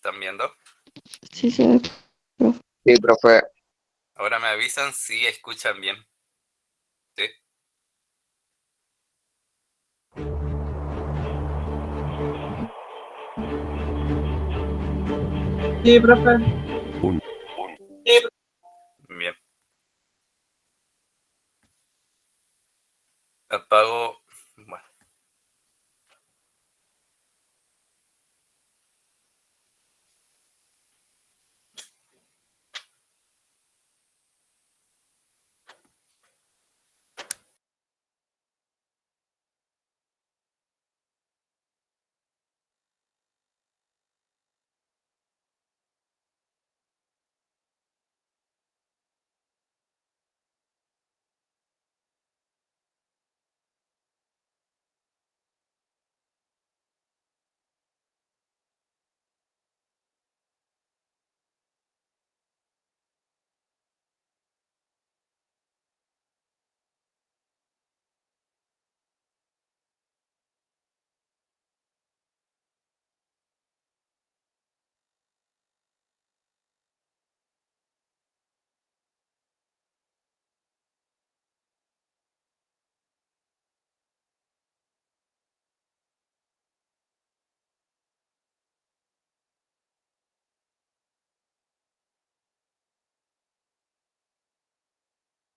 están viendo? Sí, se ve, profe. Sí, profe. Ahora me avisan si escuchan bien. ¿Sí? Sí, profe. Bien. Apago. Bueno.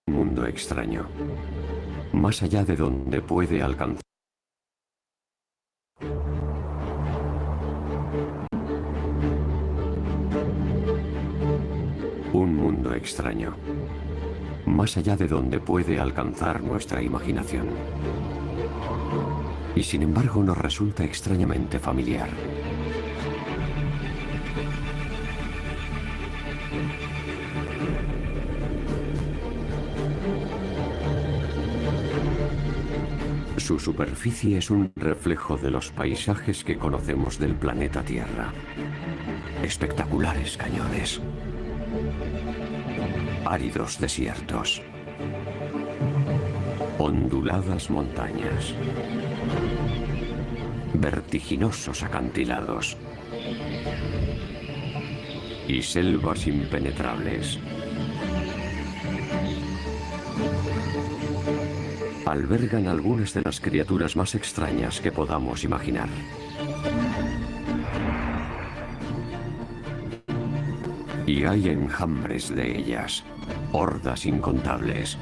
Un mundo extraño, más allá de donde puede alcanzar. Un mundo extraño, más allá de donde puede alcanzar nuestra imaginación. Y sin embargo nos resulta extrañamente familiar. Su superficie es un reflejo de los paisajes que conocemos del planeta Tierra. Espectaculares cañones, áridos desiertos, onduladas montañas, vertiginosos acantilados y selvas impenetrables. Albergan algunas de las criaturas más extrañas que podamos imaginar. Y hay enjambres de ellas, hordas incontables.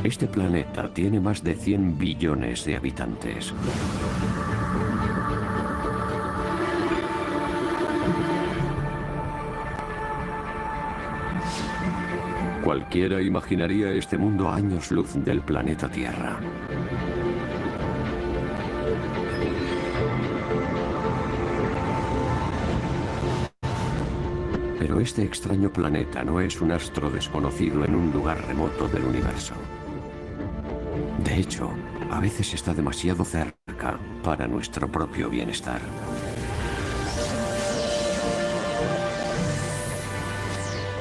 Este planeta tiene más de 100 billones de habitantes. Cualquiera imaginaría este mundo a años luz del planeta Tierra. Pero este extraño planeta no es un astro desconocido en un lugar remoto del universo. De hecho, a veces está demasiado cerca para nuestro propio bienestar.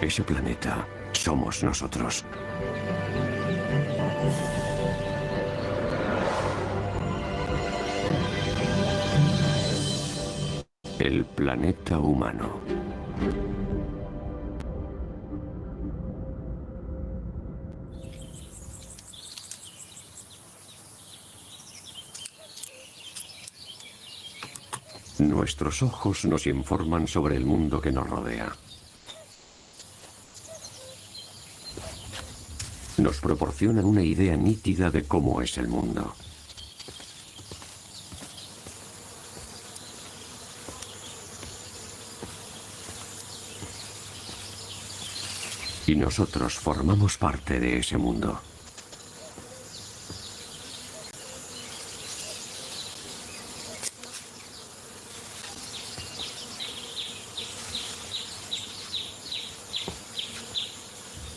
Ese planeta somos nosotros. El planeta humano. Nuestros ojos nos informan sobre el mundo que nos rodea. Nos proporcionan una idea nítida de cómo es el mundo. Y nosotros formamos parte de ese mundo.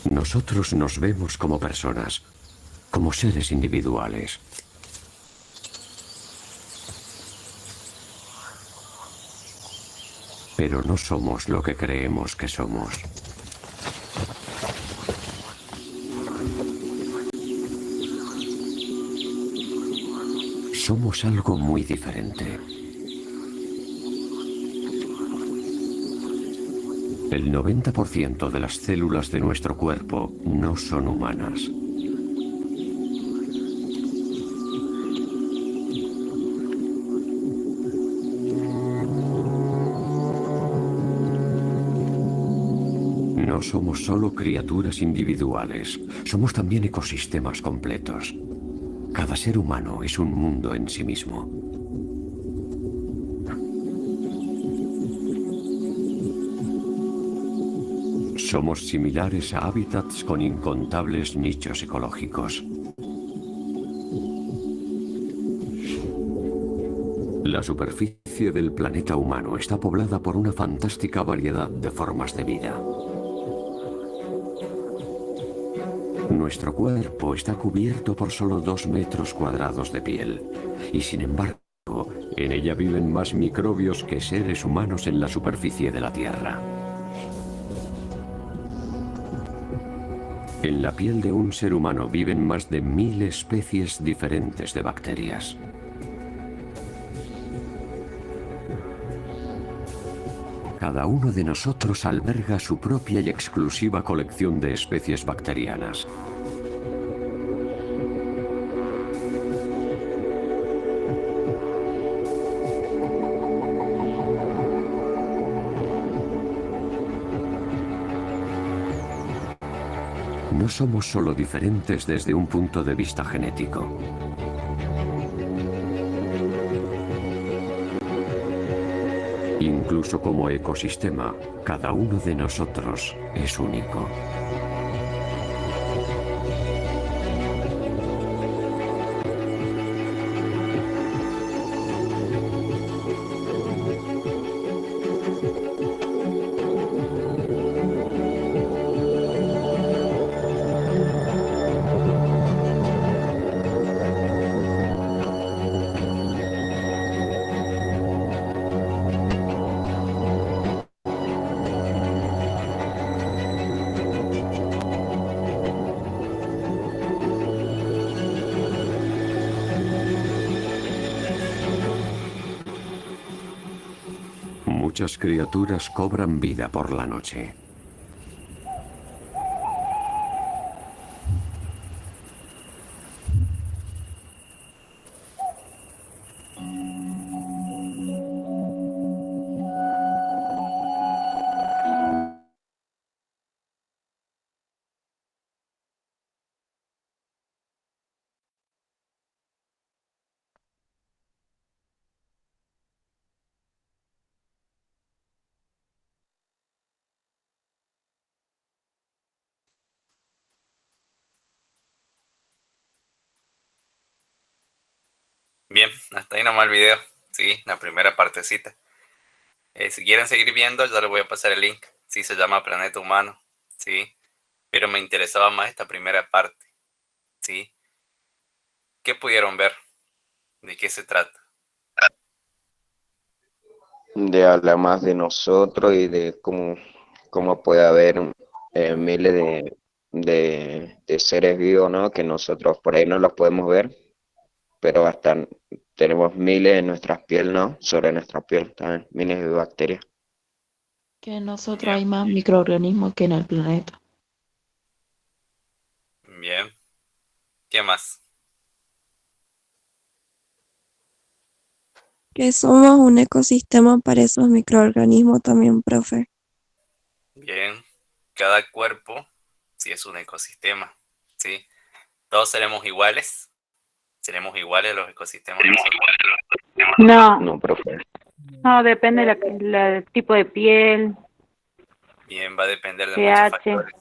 Nosotros nos vemos como personas, como seres individuales. Pero no somos lo que creemos que somos. Somos algo muy diferente. El 90% de las células de nuestro cuerpo no son humanas. No somos solo criaturas individuales, somos también ecosistemas completos. Cada ser humano es un mundo en sí mismo. Somos similares a hábitats con incontables nichos ecológicos. La superficie del planeta humano está poblada por una fantástica variedad de formas de vida. Nuestro cuerpo está cubierto por solo 2 metros cuadrados de piel, y sin embargo, en ella viven más microbios que seres humanos en la superficie de la Tierra. En la piel de un ser humano viven más de 1000 especies diferentes de bacterias. Cada uno de nosotros alberga su propia y exclusiva colección de especies bacterianas. No somos solo diferentes desde un punto de vista genético. Incluso como ecosistema, cada uno de nosotros es único. Muchas criaturas cobran vida por la noche. Bien, hasta ahí nomás el video. Sí, la primera partecita. Si quieren seguir viendo, yo les voy a pasar el link. Sí, se llama Planeta Humano. Sí, pero me interesaba más esta primera parte. Sí, ¿qué pudieron ver? ¿De qué se trata? De hablar más de nosotros y de cómo puede haber miles de seres vivos, ¿no? Que nosotros por ahí no los podemos ver, pero hasta tenemos miles en nuestras pieles, ¿no? Sobre nuestra piel también, miles de bacterias. Que en nosotros Bien, hay más microorganismos que en el planeta. bien. ¿Qué más? Que somos un ecosistema para esos microorganismos también, profe. Bien. Cada cuerpo, sí, es un ecosistema. Sí. Todos seremos iguales. Seremos iguales los ecosistemas nosotros. No, No, profe. no, depende del tipo de piel, Bien, va a depender de muchos pH. factores.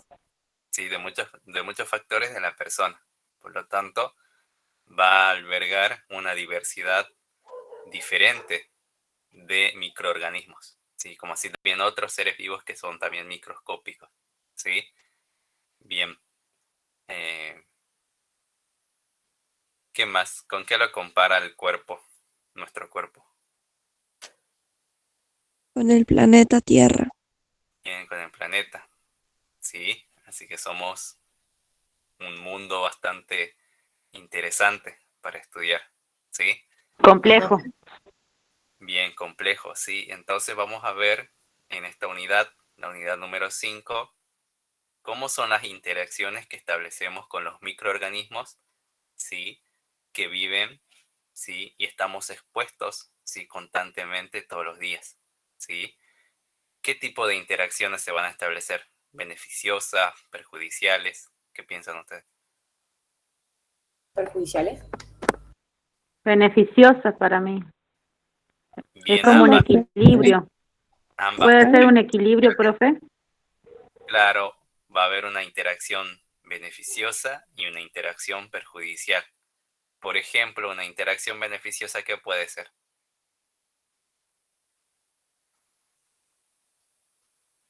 Sí, de muchos factores de la persona. Por lo tanto, va a albergar una diversidad diferente de microorganismos. Sí, como así también otros seres vivos que son también microscópicos. Sí, bien. Eh, ¿Qué más? ¿Con qué lo compara el cuerpo? Nuestro cuerpo. Con el planeta Tierra. Bien, con el planeta. Sí, así que somos un mundo bastante interesante para estudiar. ¿Sí? Complejo. Bien complejo, ¿sí? Entonces vamos a ver en esta unidad, la unidad número 5, cómo son las interacciones que establecemos con los microorganismos, ¿sí? Que viven, ¿sí? Y estamos expuestos, ¿sí? Constantemente todos los días, ¿sí? ¿Qué tipo de interacciones se van a establecer? ¿Beneficiosas, perjudiciales? ¿Qué piensan ustedes? ¿Perjudiciales? Beneficiosa para mí. Es Bien, como un ambas, equilibrio. ambas. ¿Puede ser un equilibrio, profe? Claro, va a haber una interacción beneficiosa y una interacción perjudicial. Por ejemplo, una interacción beneficiosa, ¿qué puede ser?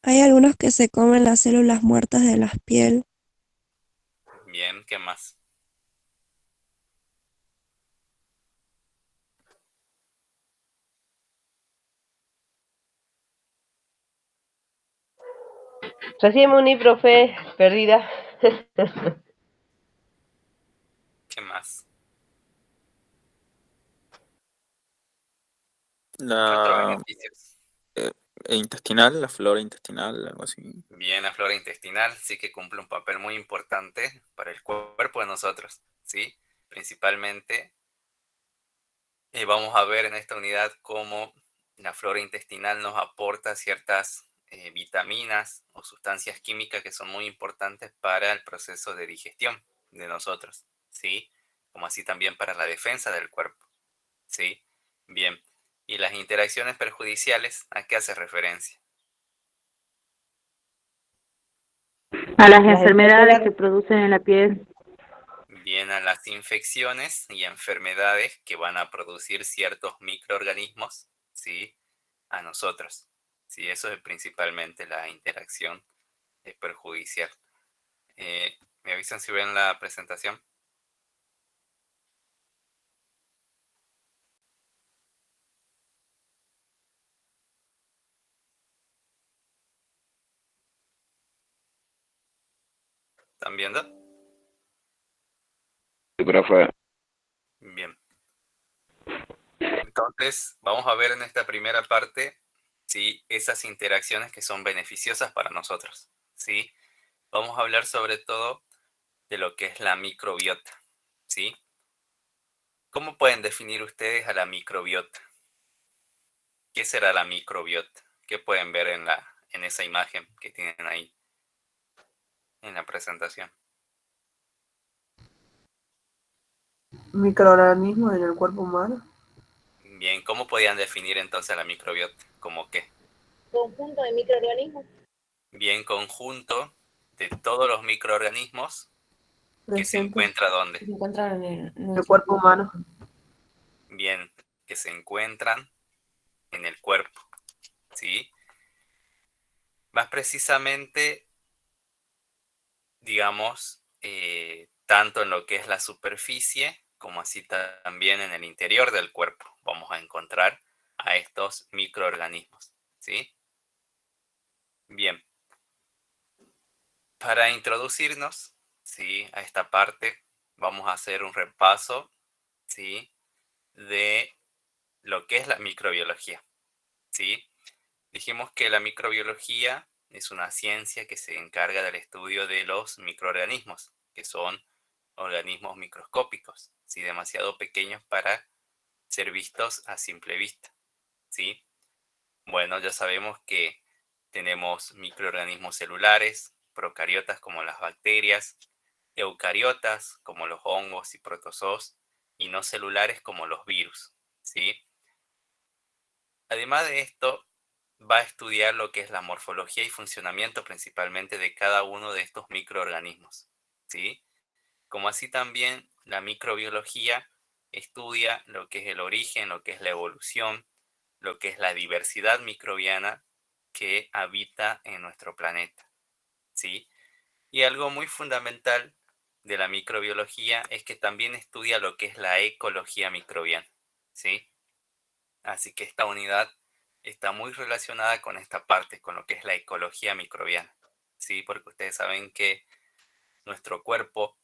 Hay algunos que se comen las células muertas de la piel. Bien, ¿qué más? Recién me uní, profe, perdida. ¿Qué más? ¿Qué otros La beneficios? intestinal, la flora intestinal, algo así. Bien, la flora intestinal sí que cumple un papel muy importante para el cuerpo de nosotros, ¿sí? Principalmente vamos a ver en esta unidad cómo la flora intestinal nos aporta ciertas vitaminas o sustancias químicas que son muy importantes para el proceso de digestión de nosotros, ¿sí? Como así también para la defensa del cuerpo, ¿sí? Bien. ¿Y las interacciones perjudiciales a qué hace referencia? A las enfermedades que producen en la piel. Bien, a las infecciones y enfermedades que van a producir ciertos microorganismos, ¿sí? A nosotros. Sí, eso es principalmente la interacción perjudicial. ¿Me avisan si ven la presentación? ¿Están viendo? Sí, profe. Bien. Entonces, vamos a ver en esta primera parte, ¿sí? Esas interacciones que son beneficiosas para nosotros, ¿sí? Vamos a hablar sobre todo de lo que es la microbiota, ¿sí? ¿Cómo pueden definir ustedes a la microbiota? ¿Qué será la microbiota? ¿Qué pueden ver en esa imagen que tienen ahí en la presentación? Microorganismos en el cuerpo humano. Bien, ¿cómo podían definir entonces la microbiota? ¿Cómo qué? Conjunto de microorganismos Bien, conjunto de todos los microorganismos que se presentes encuentra ¿dónde? que se encuentran en el cuerpo humano. Bien, que se encuentran en el cuerpo, ¿sí? Más precisamente, digamos, tanto en lo que es la superficie como así también en el interior del cuerpo vamos a encontrar a estos microorganismos, ¿sí? Bien, para introducirnos, ¿sí? A esta parte vamos a hacer un repaso, ¿sí? De lo que es la microbiología, ¿sí? Dijimos que la microbiología es una ciencia que se encarga del estudio de los microorganismos, que son organismos microscópicos, ¿sí? Demasiado pequeños para ser vistos a simple vista, ¿sí? Bueno, ya sabemos que tenemos microorganismos celulares, procariotas como las bacterias, eucariotas como los hongos y protozoos, y no celulares como los virus, ¿sí? Además de esto, va a estudiar lo que es la morfología y funcionamiento principalmente de cada uno de estos microorganismos, ¿sí? Como así también la microbiología estudia lo que es el origen, lo que es la evolución, lo que es la diversidad microbiana que habita en nuestro planeta, ¿sí? Y algo muy fundamental de la microbiología es que también estudia lo que es la ecología microbiana, ¿sí? Así que esta unidad está muy relacionada con esta parte, con lo que es la ecología microbiana, ¿sí? Porque ustedes saben que nuestro cuerpo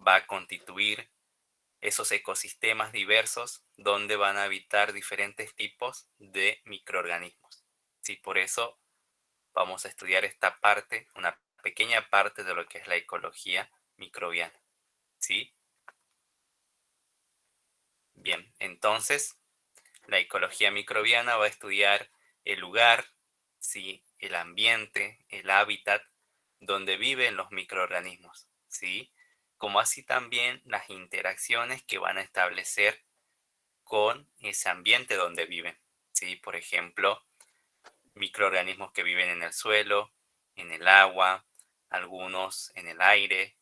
va a constituir esos ecosistemas diversos donde van a habitar diferentes tipos de microorganismos. Sí, por eso vamos a estudiar esta parte, una pequeña parte de lo que es la ecología microbiana. ¿Sí? Bien, entonces la ecología microbiana va a estudiar el lugar, ¿sí? El ambiente, el hábitat donde viven los microorganismos, ¿sí? Como así también las interacciones que van a establecer con ese ambiente donde viven, ¿sí? Por ejemplo, microorganismos que viven en el suelo, en el agua, algunos en el aire,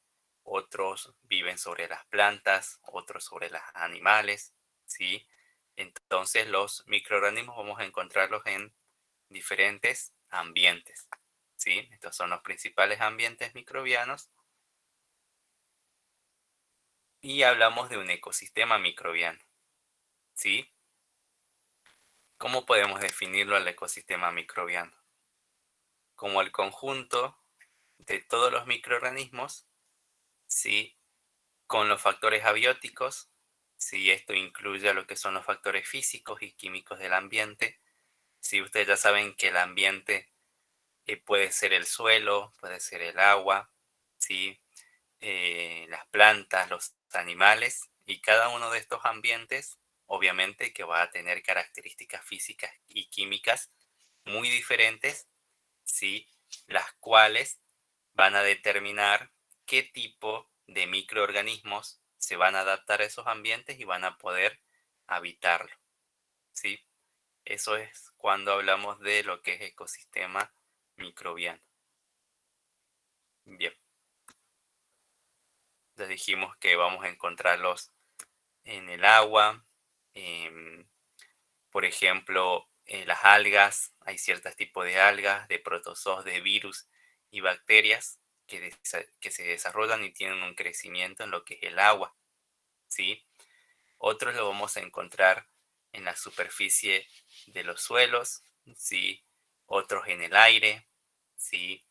otros viven sobre las plantas, otros sobre los animales, ¿sí? Entonces los microorganismos vamos a encontrarlos en diferentes ambientes, ¿sí? Estos son los principales ambientes microbianos. Y hablamos de un ecosistema microbiano, ¿sí? ¿Cómo podemos definirlo al ecosistema microbiano? Como el conjunto de todos los microorganismos, ¿sí? Con los factores abióticos, ¿sí? Esto incluye a lo que son los factores físicos y químicos del ambiente. Si ustedes ya saben que el ambiente puede ser el suelo, puede ser el agua, ¿sí? Las plantas, los animales, y cada uno de estos ambientes, obviamente que va a tener características físicas y químicas muy diferentes, ¿sí? Las cuales van a determinar qué tipo de microorganismos se van a adaptar a esos ambientes y van a poder habitarlo, ¿sí? Eso es cuando hablamos de lo que es ecosistema microbiano. Bien. Ya dijimos que vamos a encontrarlos en el agua, por ejemplo, en las algas. Hay ciertos tipos de algas, de protozoos, de virus y bacterias que se desarrollan y tienen un crecimiento en lo que es el agua, ¿sí? Otros lo vamos a encontrar en la superficie de los suelos, ¿sí? Otros en el aire, ¿sí?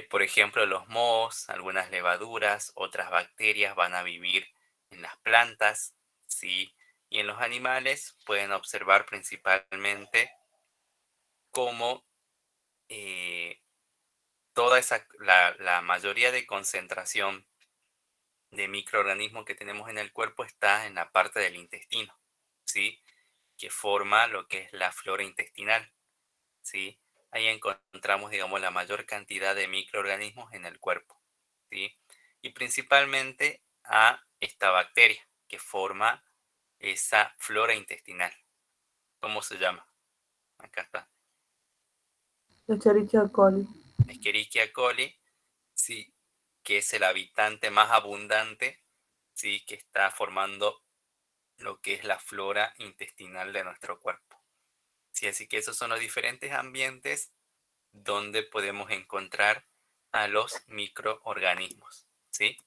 Por ejemplo, los mohos, algunas levaduras, otras bacterias van a vivir en las plantas, ¿sí? Y en los animales pueden observar principalmente cómo la mayoría de concentración de microorganismos que tenemos en el cuerpo está en la parte del intestino, ¿sí? Que forma lo que es la flora intestinal, ¿sí? Ahí encontramos, digamos, la mayor cantidad de microorganismos en el cuerpo, ¿sí? Y principalmente a esta bacteria que forma esa flora intestinal. ¿Cómo se llama? Acá está. Escherichia coli. Escherichia coli, sí, que es el habitante más abundante, sí, que está formando lo que es la flora intestinal de nuestro cuerpo. Sí, así que esos son los diferentes ambientes donde podemos encontrar a los microorganismos, ¿sí?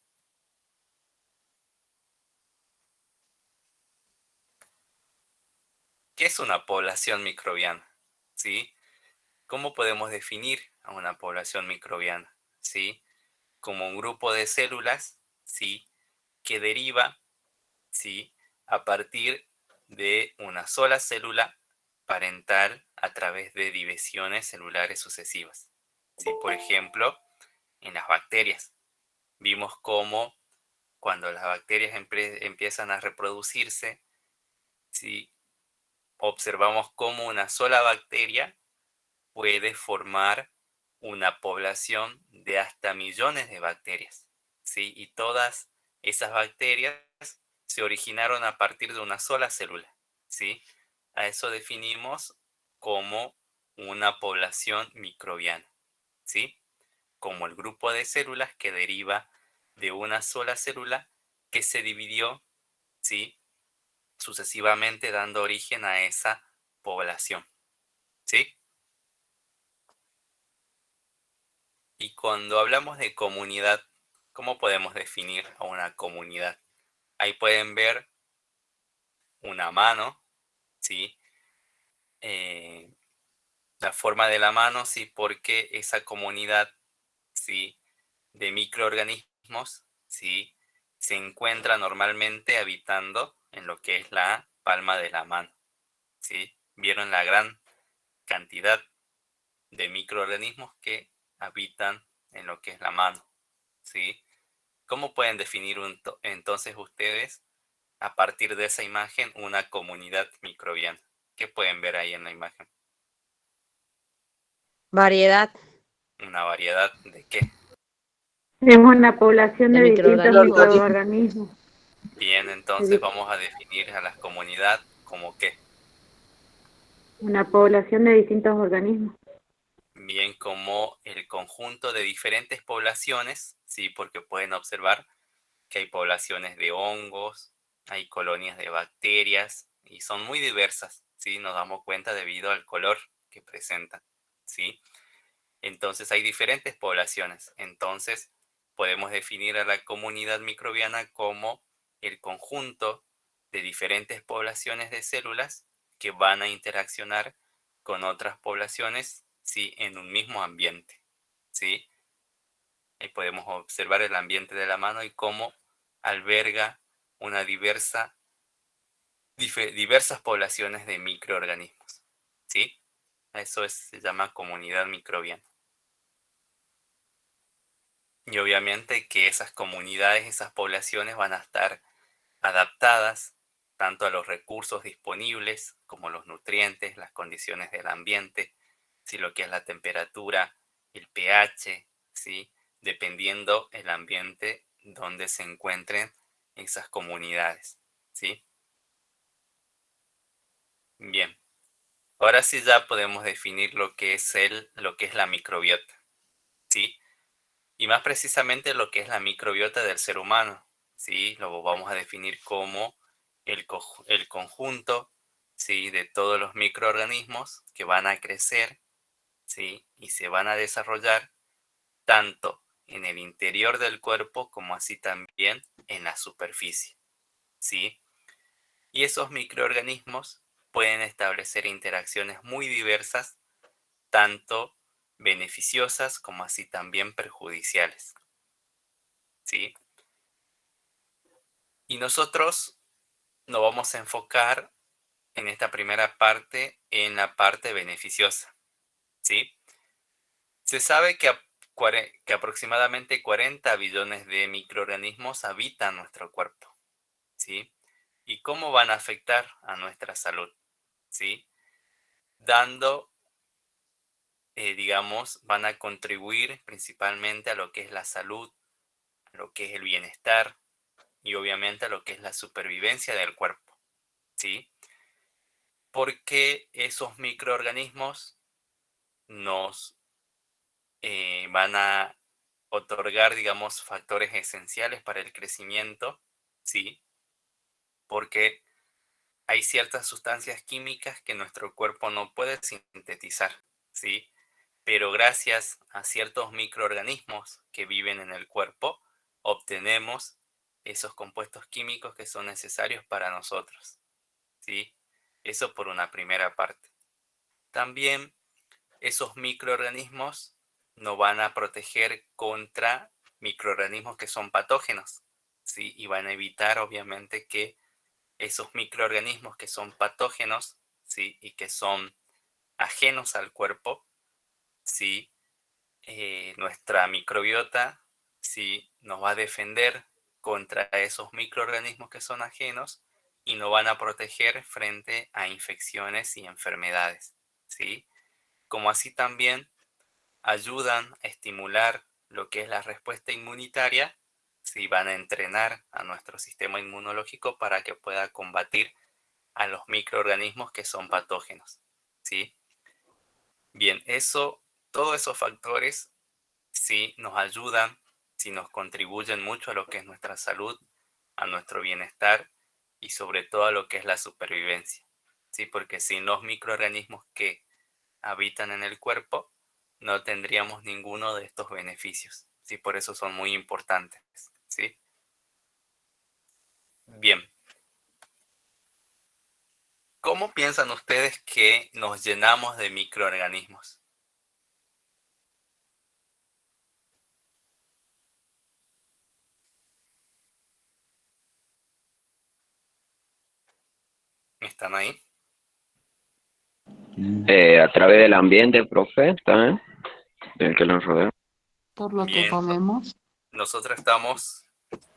¿Qué es una población microbiana? ¿Sí? ¿Cómo podemos definir a una población microbiana? ¿Sí? Como un grupo de células, ¿sí? Que deriva, ¿sí? A partir de una sola célula parental a través de divisiones celulares sucesivas. ¿Sí? Por ejemplo, en las bacterias. Vimos cómo cuando las bacterias empiezan a reproducirse, ¿sí? Observamos cómo una sola bacteria puede formar una población de hasta millones de bacterias, ¿sí? Y todas esas bacterias se originaron a partir de una sola célula, ¿sí? A eso definimos como una población microbiana, ¿sí? Como el grupo de células que deriva de una sola célula que se dividió, ¿sí? Sucesivamente dando origen a esa población, ¿sí? Y cuando hablamos de comunidad, ¿cómo podemos definir a una comunidad? Ahí pueden ver una mano, ¿sí? La forma de la mano, ¿sí? Porque esa comunidad, ¿sí? De microorganismos, ¿sí? se encuentra normalmente habitando en lo que es la palma de la mano, ¿sí? ¿Vieron la gran cantidad de microorganismos que habitan en lo que es la mano, ¿sí? ¿Cómo pueden definir entonces ustedes, a partir de esa imagen, una comunidad microbiana? ¿Qué pueden ver ahí en la imagen? Variedad. ¿Una variedad de qué? Es una población De de distintos microorganismos. microorganismos. Bien, entonces vamos a definir a la comunidad como qué. Una población de distintos organismos. Bien, como el conjunto de diferentes poblaciones, sí, porque pueden observar que hay poblaciones de hongos, hay colonias de bacterias y son muy diversas, sí, nos damos cuenta debido al color que presentan, sí. Entonces hay diferentes poblaciones. Entonces podemos definir a la comunidad microbiana como el conjunto de diferentes poblaciones de células que van a interaccionar con otras poblaciones, sí, en un mismo ambiente, ¿sí? Ahí podemos observar el ambiente de la mano y cómo alberga una diversas poblaciones de microorganismos, ¿sí? Eso se llama comunidad microbiana. Y obviamente que esas comunidades, esas poblaciones van a estar adaptadas tanto a los recursos disponibles como los nutrientes, las condiciones del ambiente, ¿sí? Lo que es la temperatura, el pH, ¿sí? Dependiendo el ambiente donde se encuentren esas comunidades, ¿sí? Bien, ahora sí ya podemos definir lo que es la microbiota, ¿sí? Y más precisamente lo que es la microbiota del ser humano, ¿sí? Lo vamos a definir como el conjunto, ¿sí? De todos los microorganismos que van a crecer, ¿sí? Y se van a desarrollar tanto en el interior del cuerpo como así también en la superficie, ¿sí? Y esos microorganismos pueden establecer interacciones muy diversas, tanto beneficiosas como así también perjudiciales, ¿sí? Y nosotros nos vamos a enfocar en esta primera parte, en la parte beneficiosa, ¿sí? Se sabe que aproximadamente 40 billones de microorganismos habitan nuestro cuerpo, ¿sí? ¿Y cómo van a afectar a nuestra salud? ¿Sí? Dando, digamos, van a contribuir principalmente a lo que es la salud, a lo que es el bienestar y obviamente a lo que es la supervivencia del cuerpo, ¿sí? Porque esos microorganismos nos van a otorgar, digamos, factores esenciales para el crecimiento, ¿sí? Porque hay ciertas sustancias químicas que nuestro cuerpo no puede sintetizar, ¿sí? Pero gracias a ciertos microorganismos que viven en el cuerpo, obtenemos esos compuestos químicos que son necesarios para nosotros, ¿sí? Eso por una primera parte. También esos microorganismos nos van a proteger contra microorganismos que son patógenos, ¿sí? Y van a evitar, obviamente, que esos microorganismos que son patógenos, ¿sí? Y que son ajenos al cuerpo, ¿sí? Nuestra microbiota, ¿sí? Nos va a defender contra esos microorganismos que son ajenos y nos van a proteger frente a infecciones y enfermedades, ¿sí? Como así también ayudan a estimular lo que es la respuesta inmunitaria, si van a entrenar a nuestro sistema inmunológico para que pueda combatir a los microorganismos que son patógenos, ¿sí? Bien, todos esos factores sí nos ayudan, sí nos contribuyen mucho a lo que es nuestra salud, a nuestro bienestar y sobre todo a lo que es la supervivencia, ¿sí? Porque sin los microorganismos que habitan en el cuerpo, no tendríamos ninguno de estos beneficios, ¿sí? Por eso son muy importantes, ¿sí? Bien, ¿cómo piensan ustedes que nos llenamos de microorganismos? ¿Están ahí? A través del ambiente, profe, ¿está? El que nos rodea. Por lo que Bien. comemos. Nosotros estamos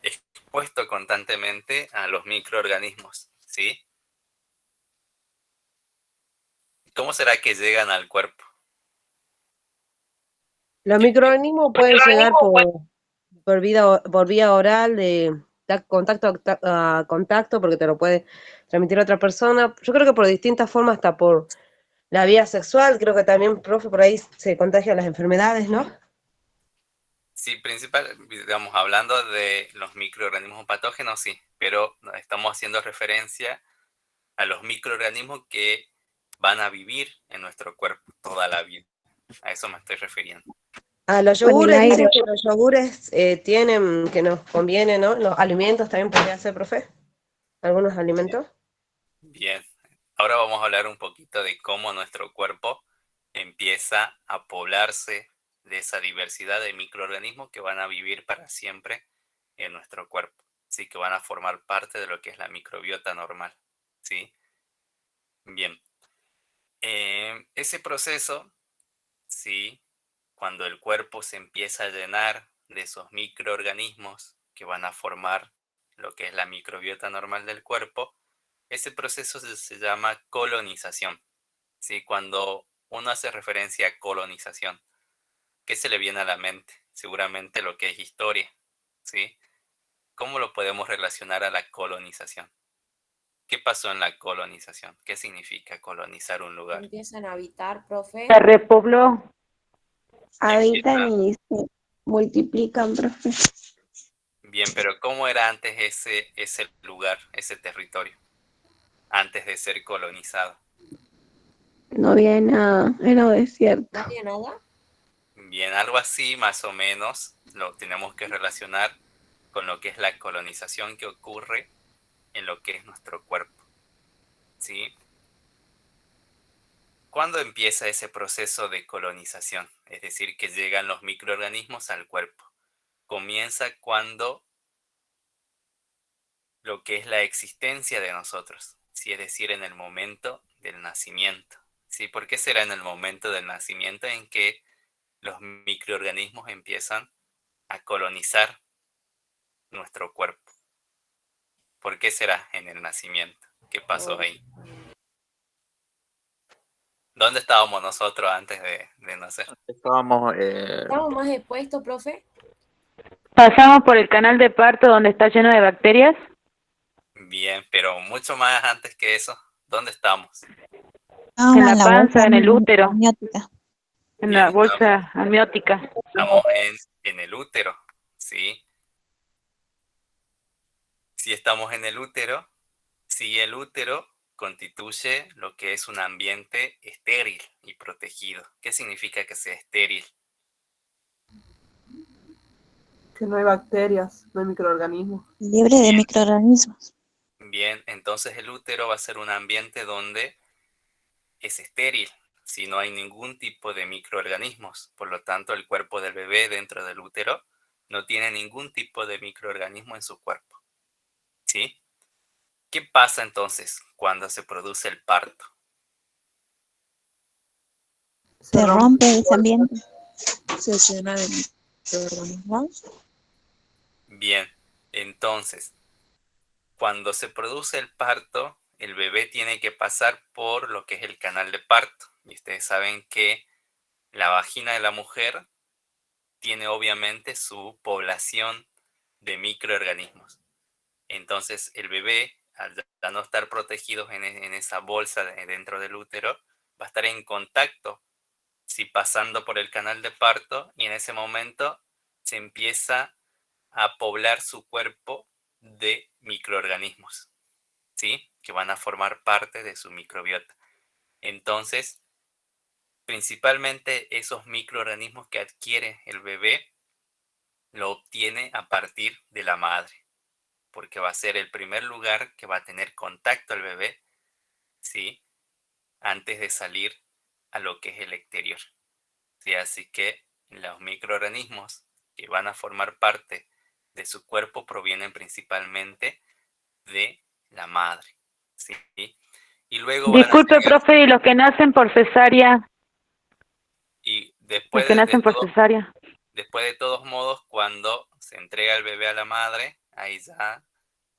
expuestos constantemente a los microorganismos, ¿sí? ¿Cómo será que llegan al cuerpo? Los microorganismos pueden llegar por vía oral, de contacto a contacto, porque te lo puede transmitir otra persona. Yo creo que por distintas formas, hasta por la vía sexual. Creo que también, profe, por ahí se contagian las enfermedades, ¿no? Sí, digamos, hablando de los microorganismos patógenos, sí, pero estamos haciendo referencia a los microorganismos que van a vivir en nuestro cuerpo toda la vida. A eso me estoy refiriendo. A los Con el yogures, aire. dicen que los yogures tienen, que nos conviene, ¿no? Los alimentos también podría ser, profe. Algunos alimentos. Bien, ahora vamos a hablar un poquito de cómo nuestro cuerpo empieza a poblarse de esa diversidad de microorganismos que van a vivir para siempre en nuestro cuerpo, ¿sí? Que van a formar parte de lo que es la microbiota normal, ¿sí? Bien, ese proceso, ¿sí? Cuando el cuerpo se empieza a llenar de esos microorganismos que van a formar lo que es la microbiota normal del cuerpo, ese proceso se llama colonización, ¿sí? Cuando uno hace referencia a colonización, ¿qué se le viene a la mente? Seguramente lo que es historia, ¿sí? ¿Cómo lo podemos relacionar a la colonización? ¿Qué pasó en la colonización? ¿Qué significa colonizar un lugar? Empiezan a habitar, profe. Se repobló. Habitan Empieza, y se multiplican, profe. bien, pero ¿cómo era antes ese lugar, ese territorio, antes de ser colonizado? No había nada, era desierto. ¿No había nada? Bien, algo así más o menos lo tenemos que relacionar con lo que es la colonización que ocurre en lo que es nuestro cuerpo, ¿sí? ¿Cuándo empieza ese proceso de colonización? Es decir, que llegan los microorganismos al cuerpo. Comienza cuando lo que es la existencia de nosotros, ¿sí? Es decir, en el momento del nacimiento, ¿sí? ¿Por qué será en el momento del nacimiento en que los microorganismos empiezan a colonizar nuestro cuerpo? ¿Por qué será en el nacimiento? ¿Qué pasó ahí? ¿Dónde estábamos nosotros antes de nacer? Estábamos, ¿Estamos más expuestos, profe? Pasamos por el canal de parto donde está lleno de bacterias. Bien, pero mucho más antes que eso, ¿dónde estamos? En la panza, en el útero, amniótica. en Bien, la bolsa amniótica. estamos en el útero, ¿sí? Si estamos en el útero, si el útero constituye lo que es un ambiente estéril y protegido. ¿Qué significa que sea estéril? Que no hay bacterias, no hay microorganismos. Libre de microorganismos. Bien, entonces el útero va a ser un ambiente donde es estéril, si no hay ningún tipo de microorganismos. Por lo tanto, el cuerpo del bebé dentro del útero no tiene ningún tipo de microorganismo en su cuerpo, ¿sí? ¿Qué pasa entonces cuando se produce el parto? Se rompe ese ambiente. Se llena de microorganismos. Bien, entonces, cuando se produce el parto, el bebé tiene que pasar por lo que es el canal de parto. Y ustedes saben que la vagina de la mujer tiene obviamente su población de microorganismos. Entonces, el bebé, al no estar protegido en esa bolsa dentro del útero, va a estar en contacto, si pasando por el canal de parto, y en ese momento se empieza a poblar su cuerpo de microorganismos, ¿sí? Que van a formar parte de su microbiota. Entonces, principalmente esos microorganismos que adquiere el bebé lo obtiene a partir de la madre, porque va a ser el primer lugar que va a tener contacto el bebé, ¿sí? Antes de salir a lo que es el exterior, ¿sí? Así que los microorganismos que van a formar parte de su cuerpo provienen principalmente de la madre, ¿sí? Y luego van a Disculpe, llegar, profe, ¿y los que nacen por cesárea? y Los que nacen por cesárea. después de todos modos, cuando se entrega el bebé a la madre, ahí ya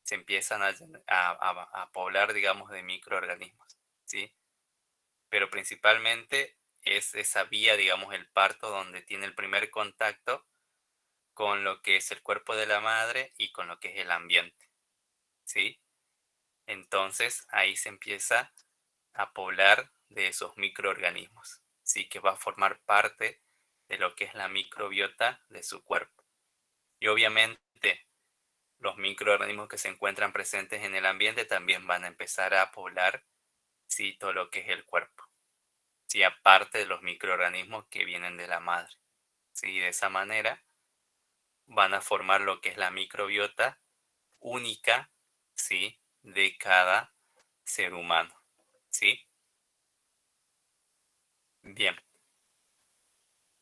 se empiezan a poblar, digamos, de microorganismos, ¿sí? Pero principalmente es esa vía, digamos, el parto, donde tiene el primer contacto con lo que es el cuerpo de la madre y con lo que es el ambiente, ¿sí? Entonces ahí se empieza a poblar de esos microorganismos, ¿sí? Que va a formar parte de lo que es la microbiota de su cuerpo. Y obviamente los microorganismos que se encuentran presentes en el ambiente también van a empezar a poblar, sí, todo lo que es el cuerpo, sí, aparte de los microorganismos que vienen de la madre, sí. De esa manera van a formar lo que es la microbiota única, sí, de cada ser humano, sí. Bien.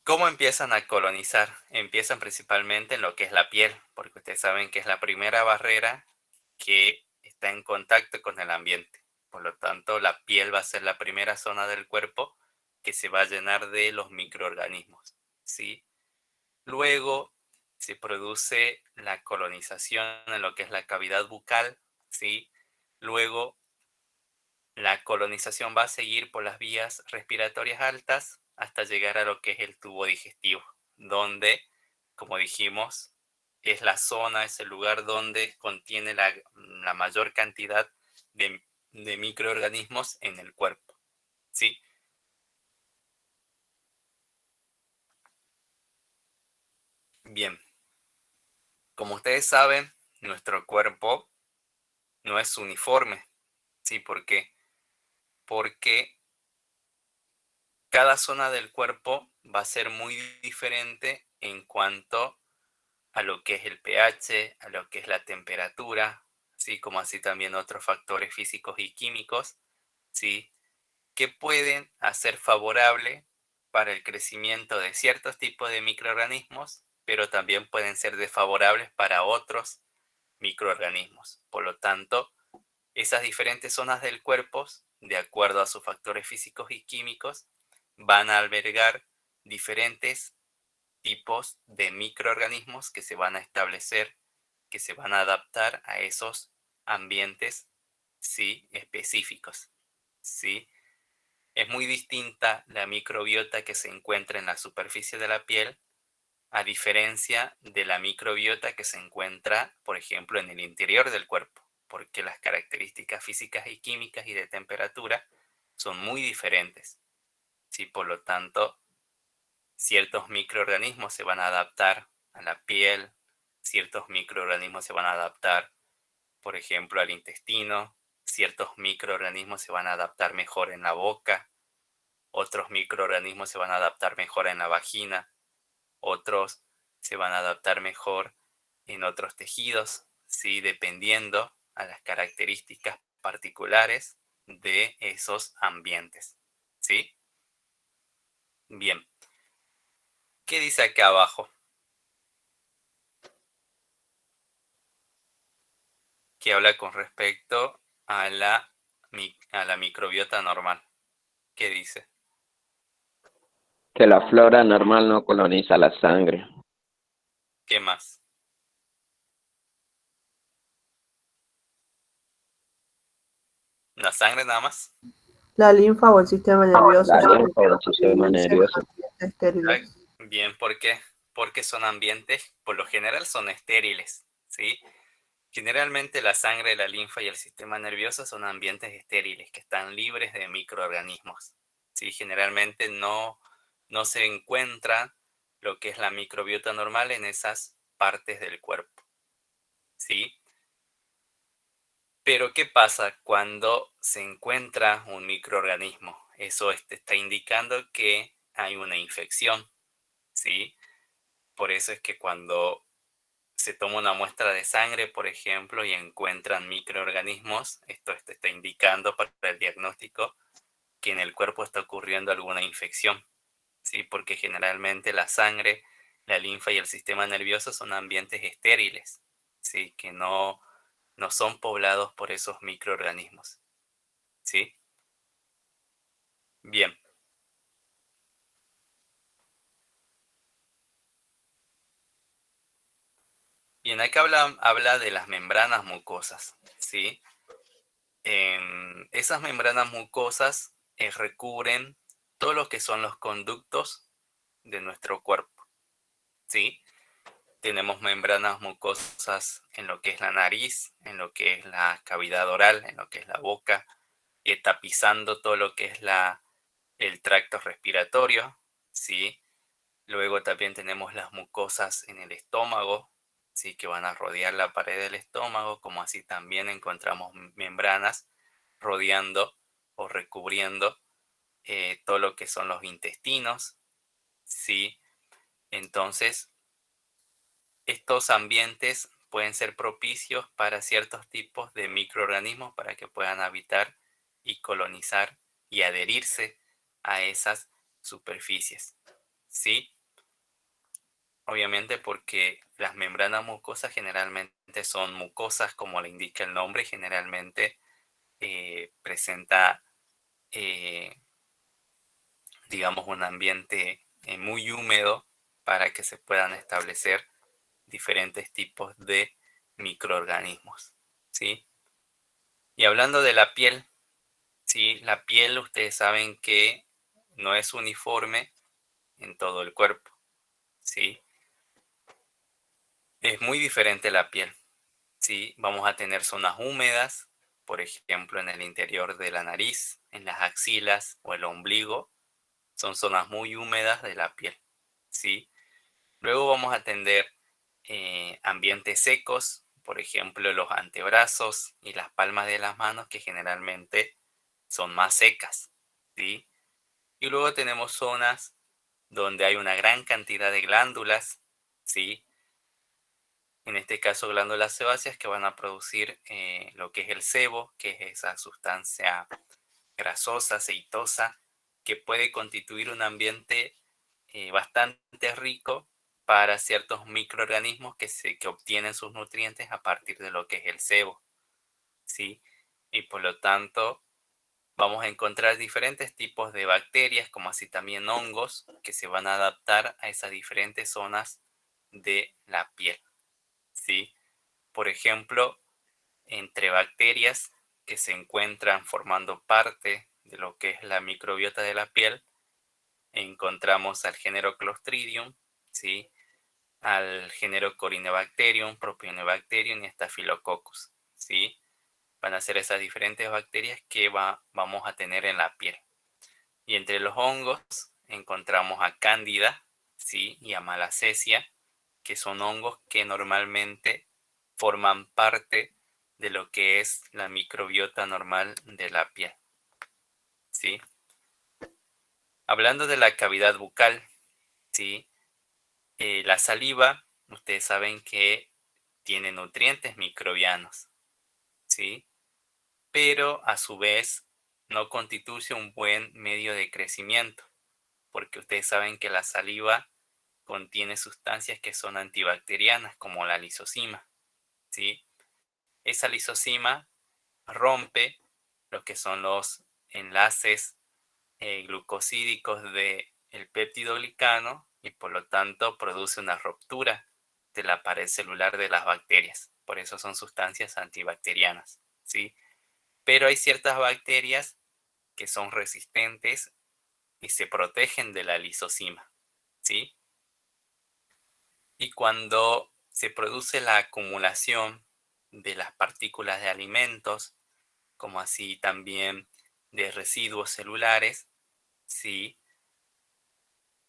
¿Cómo empiezan a colonizar? Empiezan principalmente en lo que es la piel, porque ustedes saben que es la primera barrera que está en contacto con el ambiente. Por lo tanto, la piel va a ser la primera zona del cuerpo que se va a llenar de los microorganismos, ¿sí? Luego se produce la colonización en lo que es la cavidad bucal, ¿sí? Luego la colonización va a seguir por las vías respiratorias altas hasta llegar a lo que es el tubo digestivo, donde, como dijimos, es la zona, es el lugar donde contiene la mayor cantidad de microorganismos en el cuerpo, ¿sí? Bien, como ustedes saben, nuestro cuerpo no es uniforme, ¿sí? ¿Por qué? Porque cada zona del cuerpo va a ser muy diferente en cuanto a lo que es el pH, a lo que es la temperatura, ¿sí? Como así también otros factores físicos y químicos, ¿sí? Que pueden hacer favorable para el crecimiento de ciertos tipos de microorganismos, pero también pueden ser desfavorables para otros microorganismos. Por lo tanto, esas diferentes zonas del cuerpo, de acuerdo a sus factores físicos y químicos, van a albergar diferentes tipos de microorganismos que se van a establecer, que se van a adaptar a esos ambientes, sí, específicos, sí. Es muy distinta la microbiota que se encuentra en la superficie de la piel, a diferencia de la microbiota que se encuentra, por ejemplo, en el interior del cuerpo, porque las características físicas y químicas y de temperatura son muy diferentes, sí. Por lo tanto, ciertos microorganismos se van a adaptar a la piel, ciertos microorganismos se van a adaptar, por ejemplo, al intestino, ciertos microorganismos se van a adaptar mejor en la boca, otros microorganismos se van a adaptar mejor en la vagina, otros se van a adaptar mejor en otros tejidos, ¿sí? Dependiendo a las características particulares de esos ambientes, ¿sí? Bien. ¿Qué dice acá abajo? Que habla con respecto a la microbiota normal. ¿Qué dice? Que la flora normal no coloniza la sangre. ¿Qué más? ¿La sangre nada más? La linfa o el sistema nervioso La son linfa o el sistema nervioso. estériles. Bien, ¿por qué? Porque son ambientes, por lo general son estériles, ¿sí? Generalmente la sangre, la linfa y el sistema nervioso son ambientes estériles que están libres de microorganismos, ¿sí? Generalmente no se encuentra lo que es la microbiota normal en esas partes del cuerpo, ¿sí? Pero ¿qué pasa cuando se encuentra un microorganismo? Eso está indicando que hay una infección, ¿sí? Por eso es que cuando se toma una muestra de sangre, por ejemplo, y encuentran microorganismos, esto está indicando para el diagnóstico que en el cuerpo está ocurriendo alguna infección, ¿sí? Porque generalmente la sangre, la linfa y el sistema nervioso son ambientes estériles, ¿sí? Que no son poblados por esos microorganismos, ¿sí? Bien. Bien, acá habla de las membranas mucosas, ¿sí? Esas membranas mucosas recubren todo lo que son los conductos de nuestro cuerpo, ¿sí? Tenemos membranas mucosas en lo que es la nariz, en lo que es la cavidad oral, en lo que es la boca, tapizando todo lo que es el tracto respiratorio, ¿sí? Luego también tenemos las mucosas en el estómago, ¿sí? Que van a rodear la pared del estómago, como así también encontramos membranas rodeando o recubriendo todo lo que son los intestinos, ¿sí? Entonces, estos ambientes pueden ser propicios para ciertos tipos de microorganismos para que puedan habitar y colonizar y adherirse a esas superficies, ¿sí? Obviamente porque las membranas mucosas generalmente son mucosas, como le indica el nombre, generalmente presenta, digamos, un ambiente muy húmedo para que se puedan establecer diferentes tipos de microorganismos, ¿sí? Y hablando de la piel, ¿sí? La piel, ustedes saben que no es uniforme en todo el cuerpo, ¿sí? Es muy diferente la piel, ¿sí? Vamos a tener zonas húmedas, por ejemplo, en el interior de la nariz, en las axilas o el ombligo, son zonas muy húmedas de la piel, ¿sí? Luego vamos a tener ambientes secos, por ejemplo, los antebrazos y las palmas de las manos, que generalmente son más secas, ¿sí? Y luego tenemos zonas donde hay una gran cantidad de glándulas, ¿sí? En este caso, glándulas sebáceas que van a producir lo que es el sebo, que es esa sustancia grasosa, aceitosa, que puede constituir un ambiente bastante rico para ciertos microorganismos que obtienen sus nutrientes a partir de lo que es el sebo, ¿sí? Y por lo tanto, vamos a encontrar diferentes tipos de bacterias, como así también hongos, que se van a adaptar a esas diferentes zonas de la piel, ¿sí? Por ejemplo, entre bacterias que se encuentran formando parte de lo que es la microbiota de la piel, encontramos al género Clostridium, ¿sí? Al género Corynebacterium, Propionibacterium y Staphylococcus, ¿sí? Van a ser esas diferentes bacterias que vamos a tener en la piel. Y entre los hongos encontramos a Cándida, ¿sí? Y a Malassezia, que son hongos que normalmente forman parte de lo que es la microbiota normal de la piel, ¿sí? Hablando de la cavidad bucal, ¿sí? La saliva, ustedes saben que tiene nutrientes microbianos, ¿sí? Pero a su vez no constituye un buen medio de crecimiento, porque ustedes saben que la saliva contiene sustancias que son antibacterianas, como la lisozima, ¿sí? Esa lisozima rompe lo que son los enlaces glucosídicos del péptido glicano y por lo tanto produce una ruptura de la pared celular de las bacterias. Por eso son sustancias antibacterianas, ¿sí? Pero hay ciertas bacterias que son resistentes y se protegen de la lisozima, ¿sí? Y cuando se produce la acumulación de las partículas de alimentos, como así también de residuos celulares, ¿sí?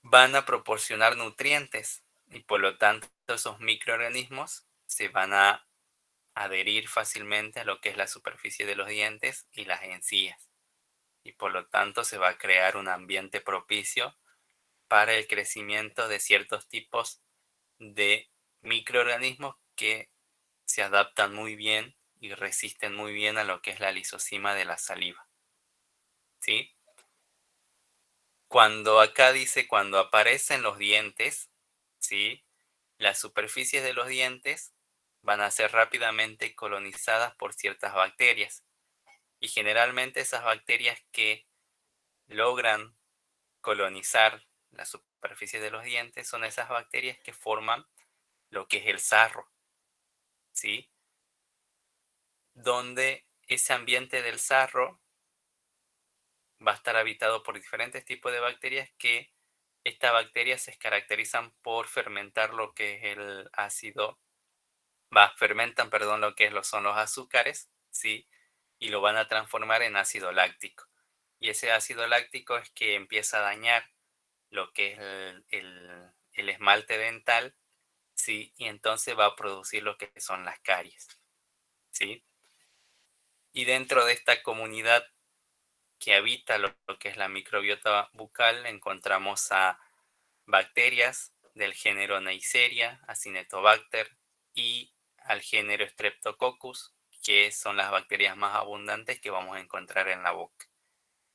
Van a proporcionar nutrientes y por lo tanto esos microorganismos se van a adherir fácilmente a lo que es la superficie de los dientes y las encías. Y por lo tanto se va a crear un ambiente propicio para el crecimiento de ciertos tipos de microorganismos que se adaptan muy bien y resisten muy bien a lo que es la lisozima de la saliva, ¿sí? Cuando acá dice cuando aparecen los dientes, ¿sí? Las superficies de los dientes van a ser rápidamente colonizadas por ciertas bacterias y generalmente esas bacterias que logran colonizar la superficie de los dientes son esas bacterias que forman lo que es el sarro, ¿sí? Donde ese ambiente del sarro va a estar habitado por diferentes tipos de bacterias que estas bacterias se caracterizan por fermentar lo que es el ácido, fermentan, perdón, lo que son los azúcares, ¿sí? Y lo van a transformar en ácido láctico. Y ese ácido láctico es que empieza a dañar lo que es el esmalte dental, ¿sí? Y entonces va a producir lo que son las caries, ¿sí? Y dentro de esta comunidad que habita lo que es la microbiota bucal, encontramos a bacterias del género Neisseria, Acinetobacter y al género Streptococcus, que son las bacterias más abundantes que vamos a encontrar en la boca.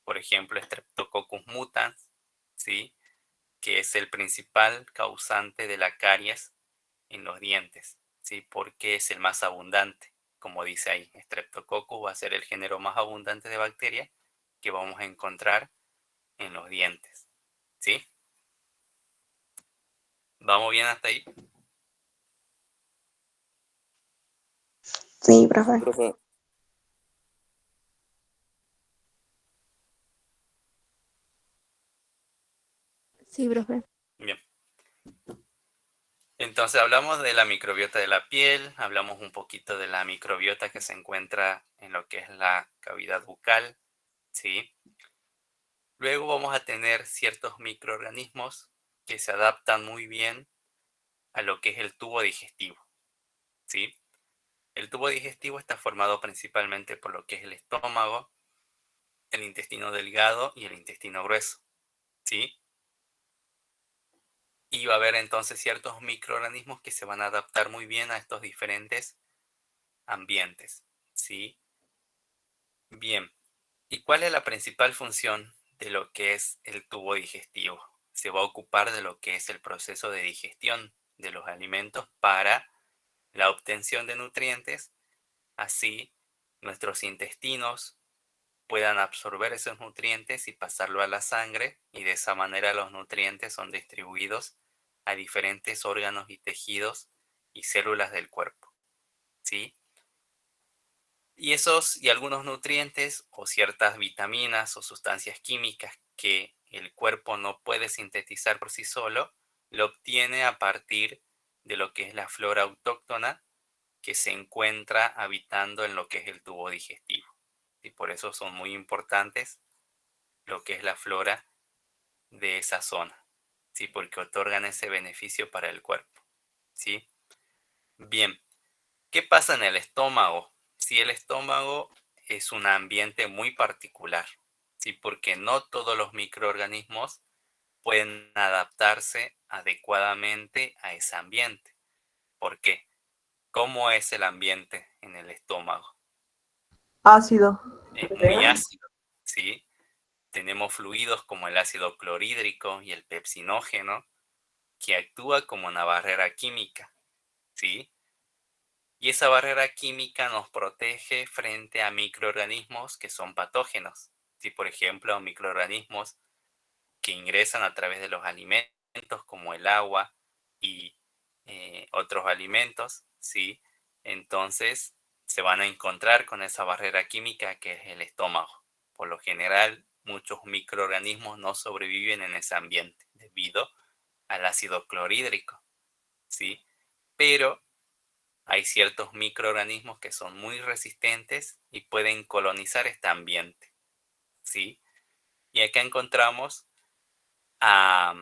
Por ejemplo, Streptococcus mutans, ¿sí? Que es el principal causante de la caries en los dientes, ¿sí? Porque es el más abundante. Como dice ahí, Streptococcus va a ser el género más abundante de bacterias que vamos a encontrar en los dientes, ¿sí? ¿Vamos bien hasta ahí? Sí, profe. Profe, Sí, profe. Bien. Entonces hablamos de la microbiota de la piel, hablamos un poquito de la microbiota que se encuentra en lo que es la cavidad bucal, ¿sí? Luego vamos a tener ciertos microorganismos que se adaptan muy bien a lo que es el tubo digestivo, ¿sí? El tubo digestivo está formado principalmente por lo que es el estómago, el intestino delgado y el intestino grueso, ¿sí? Y va a haber entonces ciertos microorganismos que se van a adaptar muy bien a estos diferentes ambientes, ¿sí? Bien, ¿y cuál es la principal función de lo que es el tubo digestivo? Se va a ocupar de lo que es el proceso de digestión de los alimentos para la obtención de nutrientes, así nuestros intestinos puedan absorber esos nutrientes y pasarlo a la sangre, y de esa manera los nutrientes son distribuidos a diferentes órganos y tejidos y células del cuerpo, ¿sí? Y esos y algunos nutrientes o ciertas vitaminas o sustancias químicas que el cuerpo no puede sintetizar por sí solo, lo obtiene a partir de lo que es la flora autóctona que se encuentra habitando en lo que es el tubo digestivo. Y por eso son muy importantes lo que es la flora de esa zona, ¿sí? Porque otorgan ese beneficio para el cuerpo, ¿sí? Bien, ¿qué pasa en el estómago? Si el estómago es un ambiente muy particular, ¿sí? Porque no todos los microorganismos pueden adaptarse adecuadamente a ese ambiente. ¿Por qué? ¿Cómo es el ambiente en el estómago? Ácido. Es muy ácido, ¿sí? Tenemos fluidos como el ácido clorhídrico y el pepsinógeno, que actúa como una barrera química, ¿sí? Y esa barrera química nos protege frente a microorganismos que son patógenos. Si, por ejemplo, microorganismos que ingresan a través de los alimentos, como el agua y otros alimentos, ¿sí? Entonces se van a encontrar con esa barrera química que es el estómago. Por lo general, muchos microorganismos no sobreviven en ese ambiente debido al ácido clorhídrico, ¿sí? Pero hay ciertos microorganismos que son muy resistentes y pueden colonizar este ambiente, ¿sí? Y acá encontramos a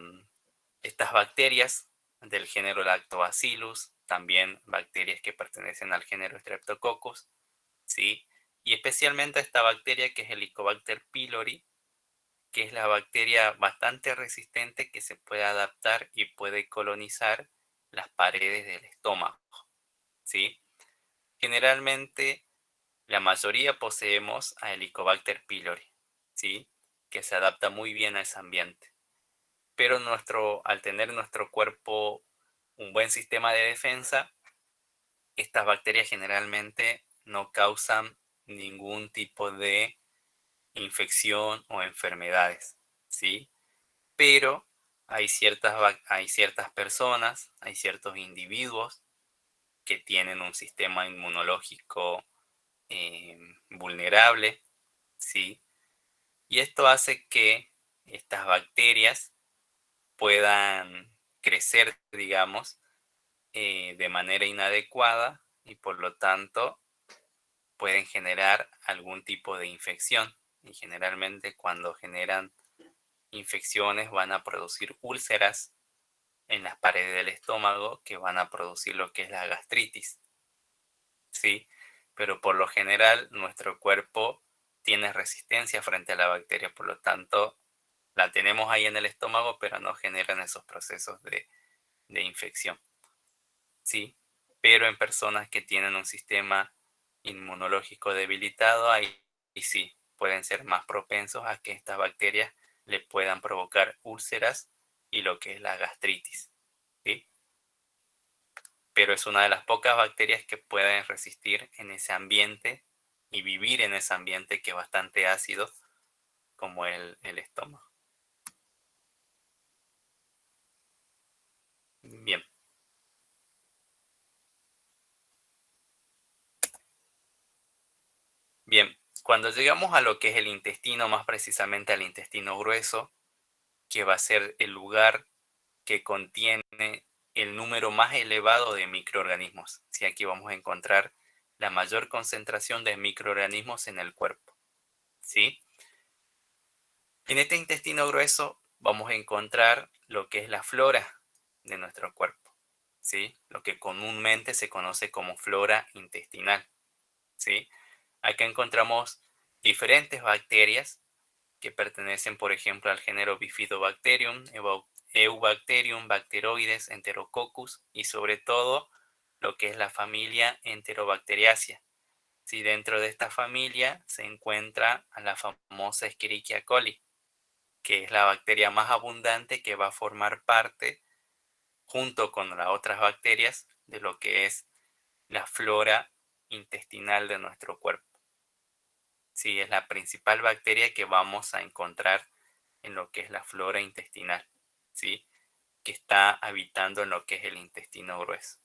estas bacterias del género Lactobacillus, también bacterias que pertenecen al género Streptococcus, ¿sí? Y especialmente a esta bacteria que es Helicobacter pylori, que es la bacteria bastante resistente que se puede adaptar y puede colonizar las paredes del estómago, ¿sí? Generalmente, la mayoría poseemos a Helicobacter pylori, ¿sí? Que se adapta muy bien a ese ambiente. Pero al tener nuestro cuerpo un buen sistema de defensa, estas bacterias generalmente no causan ningún tipo de infección o enfermedades, ¿sí? Pero hay ciertas personas, hay ciertos individuos que tienen un sistema inmunológico vulnerable, ¿sí? Y esto hace que estas bacterias puedan crecer, digamos, de manera inadecuada y por lo tanto pueden generar algún tipo de infección. Y generalmente cuando generan infecciones van a producir úlceras en las paredes del estómago que van a producir lo que es la gastritis, ¿sí? Pero por lo general nuestro cuerpo tiene resistencia frente a la bacteria, por lo tanto la tenemos ahí en el estómago, pero no generan esos procesos de infección, ¿sí? Pero en personas que tienen un sistema inmunológico debilitado, ahí sí pueden ser más propensos a que estas bacterias le puedan provocar úlceras y lo que es la gastritis, ¿sí? Pero es una de las pocas bacterias que pueden resistir en ese ambiente y vivir en ese ambiente que es bastante ácido como el estómago. Bien. Bien, cuando llegamos a lo que es el intestino, más precisamente al intestino grueso, que va a ser el lugar que contiene el número más elevado de microorganismos. Sí, aquí vamos a encontrar la mayor concentración de microorganismos en el cuerpo, ¿sí? En este intestino grueso vamos a encontrar lo que es la flora de nuestro cuerpo, ¿sí? Lo que comúnmente se conoce como flora intestinal, ¿sí? Acá encontramos diferentes bacterias que pertenecen, por ejemplo, al género Bifidobacterium, Eubacterium, Bacteroides, Enterococcus y sobre todo lo que es la familia Enterobacteriaceae. Si dentro de esta familia se encuentra a la famosa Escherichia coli, que es la bacteria más abundante que va a formar parte, junto con las otras bacterias, de lo que es la flora intestinal de nuestro cuerpo. Sí, es la principal bacteria que vamos a encontrar en lo que es la flora intestinal, ¿sí? Que está habitando en lo que es el intestino grueso,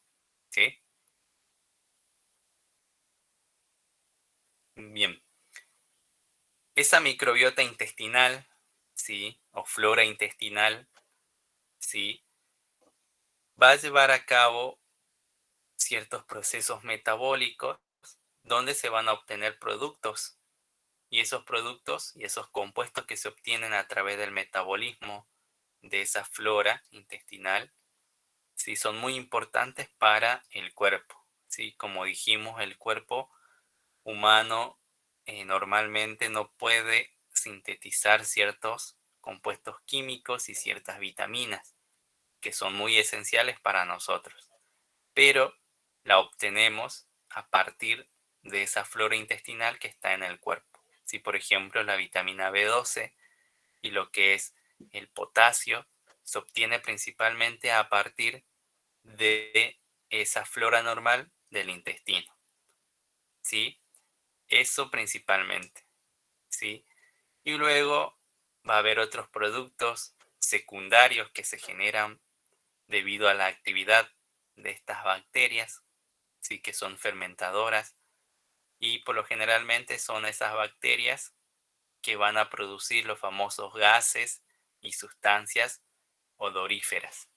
¿sí? Bien. Esa microbiota intestinal, ¿sí? O flora intestinal, ¿sí? Va a llevar a cabo ciertos procesos metabólicos donde se van a obtener productos. Y esos productos y esos compuestos que se obtienen a través del metabolismo de esa flora intestinal, ¿sí? Son muy importantes para el cuerpo, ¿sí? Como dijimos, el cuerpo humano normalmente no puede sintetizar ciertos compuestos químicos y ciertas vitaminas que son muy esenciales para nosotros, pero la obtenemos a partir de esa flora intestinal que está en el cuerpo. Si, por ejemplo, la vitamina B12 y lo que es el potasio se obtiene principalmente a partir de esa flora normal del intestino, ¿sí? Eso principalmente, ¿sí? Y luego va a haber otros productos secundarios que se generan debido a la actividad de estas bacterias, ¿sí? Que son fermentadoras y por lo generalmente son esas bacterias que van a producir los famosos gases y sustancias odoríferas,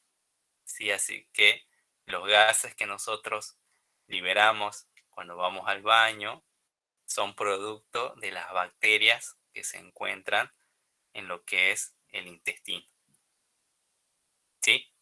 ¿sí? Así que los gases que nosotros liberamos cuando vamos al baño son producto de las bacterias que se encuentran en lo que es el intestino, ¿sí?